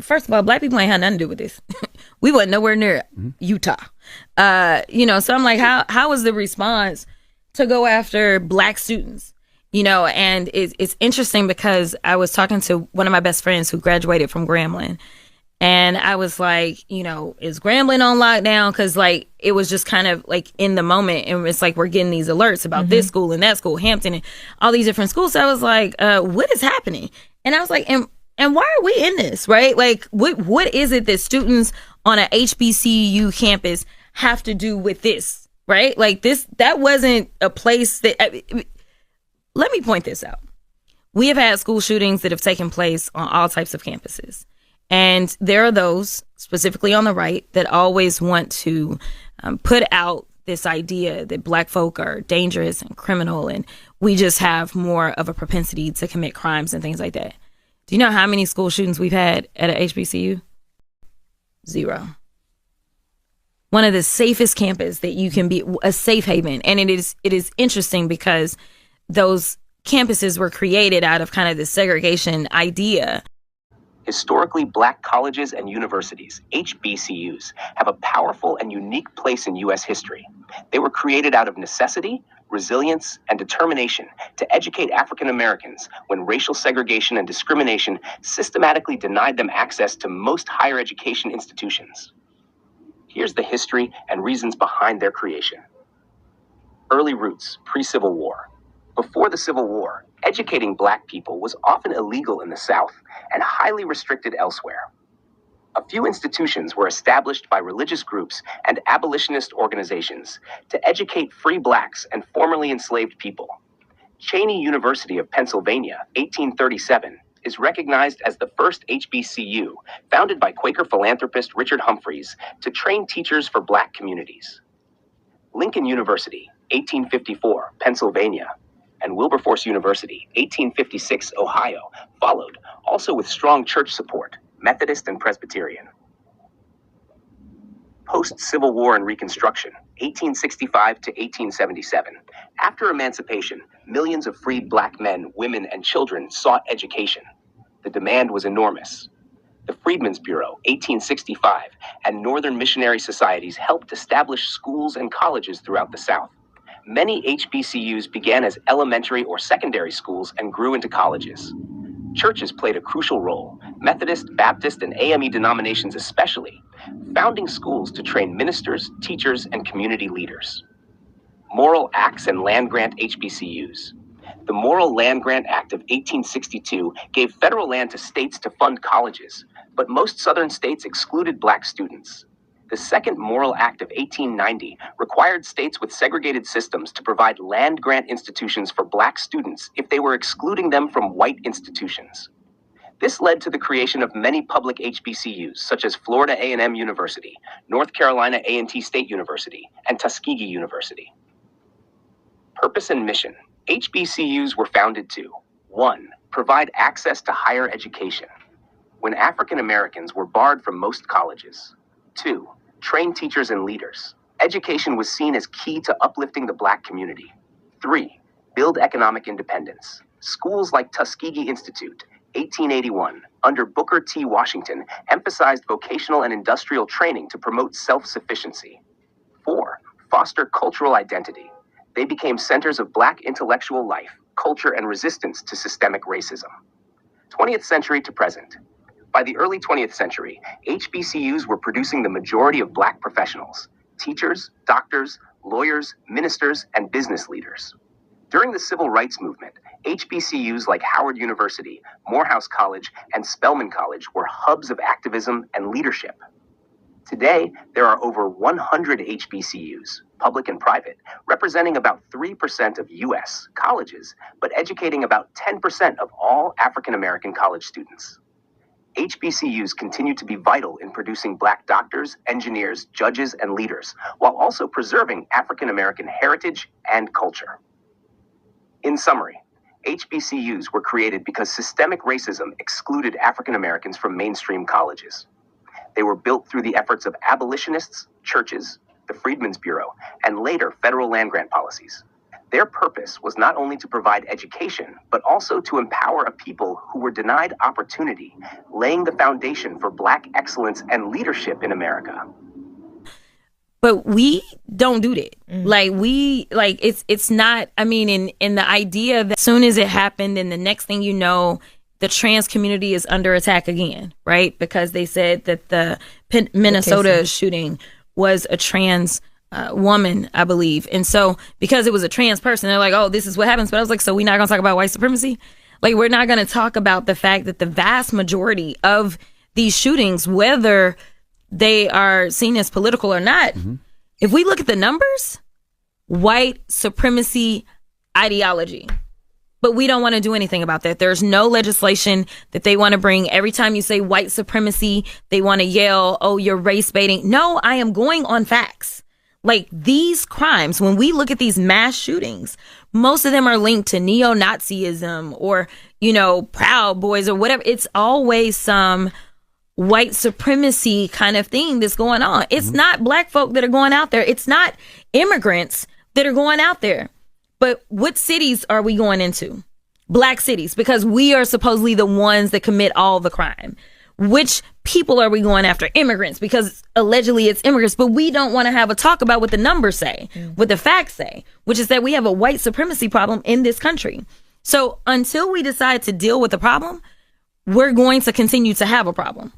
first of all, black people ain't had nothing to do with this. We wasn't nowhere near Utah. So I'm like, how was the response to go after black students? And it's interesting because I was talking to one of my best friends who graduated from Grambling. And I was like, is Grambling on lockdown? Because, like, it was just kind of, like, in the moment. And it's like we're getting these alerts about this school and that school, Hampton, and all these different schools. So I was like, what is happening? And I was like, and why are we in this, right? Like, what is it that students on a HBCU campus have to do with this, right? Like, that wasn't a place that... let me point this out. We have had school shootings that have taken place on all types of campuses. And there are those, specifically on the right, that always want to put out this idea that black folk are dangerous and criminal, and we just have more of a propensity to commit crimes and things like that. Do you know how many school shootings we've had at a HBCU? 0. One of the safest campus that you can be, a safe haven. And it is interesting because those campuses were created out of kind of this segregation idea. Historically black colleges and universities, HBCUs, have a powerful and unique place in U.S. history. They were created out of necessity, resilience, and determination to educate African Americans when racial segregation and discrimination systematically denied them access to most higher education institutions. Here's the history and reasons behind their creation. Early roots, pre-Civil War. Before the Civil War, educating black people was often illegal in the South and highly restricted elsewhere. A few institutions were established by religious groups and abolitionist organizations to educate free blacks and formerly enslaved people. Cheyney University of Pennsylvania, 1837, is recognized as the first HBCU founded by Quaker philanthropist Richard Humphreys to train teachers for black communities. Lincoln University, 1854, Pennsylvania, and Wilberforce University, 1856, Ohio, followed, also with strong church support, Methodist and Presbyterian. Post-Civil War and Reconstruction, 1865 to 1877. After emancipation, millions of freed black men, women, and children sought education. The demand was enormous. The Freedmen's Bureau, 1865, and Northern Missionary Societies helped establish schools and colleges throughout the South. Many HBCUs began as elementary or secondary schools and grew into colleges. Churches played a crucial role, Methodist, Baptist, and AME denominations especially, founding schools to train ministers, teachers, and community leaders. Morrill Acts and Land Grant HBCUs. The Morrill Land Grant Act of 1862 gave federal land to states to fund colleges, but most southern states excluded black students. The Second Morrill Act of 1890 required states with segregated systems to provide land grant institutions for black students if they were excluding them from white institutions. This led to the creation of many public HBCUs, such as Florida A&M University, North Carolina A&T State University, and Tuskegee University. Purpose and mission. HBCUs were founded to 1. Provide access to higher education, when African Americans were barred from most colleges. 2. Train teachers and leaders. Education was seen as key to uplifting the black community. 3. Build economic independence. Schools like Tuskegee Institute, 1881, under Booker T. Washington, emphasized vocational and industrial training to promote self-sufficiency. 4. Foster cultural identity. They became centers of black intellectual life, culture, and resistance to systemic racism. 20th century to present. By the early 20th century, HBCUs were producing the majority of black professionals, teachers, doctors, lawyers, ministers, and business leaders. During the Civil Rights Movement, HBCUs like Howard University, Morehouse College, and Spelman College were hubs of activism and leadership. Today, there are over 100 HBCUs, public and private, representing about 3% of U.S. colleges, but educating about 10% of all African American college students. HBCUs continue to be vital in producing black doctors, engineers, judges, and leaders, while also preserving African American heritage and culture. In summary, HBCUs were created because systemic racism excluded African Americans from mainstream colleges. They were built through the efforts of abolitionists, churches, the Freedmen's Bureau, and later federal land grant policies. Their purpose was not only to provide education, but also to empower a people who were denied opportunity, laying the foundation for Black excellence and leadership in America. But we don't do that. It's not, I mean, in the idea that as soon as it happened, and the next thing you know, the trans community is under attack again, right? Because they said that the Minnesota shooting was a trans woman, I believe. And so because it was a trans person, they're like, oh, this is what happens. But I was like, so we're not going to talk about white supremacy? Like, we're not going to talk about the fact that the vast majority of these shootings, whether they are seen as political or not, if we look at the numbers, white supremacy ideology. But we don't want to do anything about that. There's no legislation that they want to bring. Every time you say white supremacy, they want to yell, oh, you're race baiting. No, I am going on facts. Like, these crimes, when we look at these mass shootings, most of them are linked to neo-Nazism or, Proud Boys or whatever. It's always some white supremacy kind of thing that's going on. It's not Black folk that are going out there. It's not immigrants that are going out there. But what cities are we going into? Black cities, because we are supposedly the ones that commit all the crime. Which people are we going after? Immigrants, because allegedly it's immigrants, but we don't want to have a talk about what the numbers say, what the facts say, which is that we have a white supremacy problem in this country. So until we decide to deal with the problem, we're going to continue to have a problem.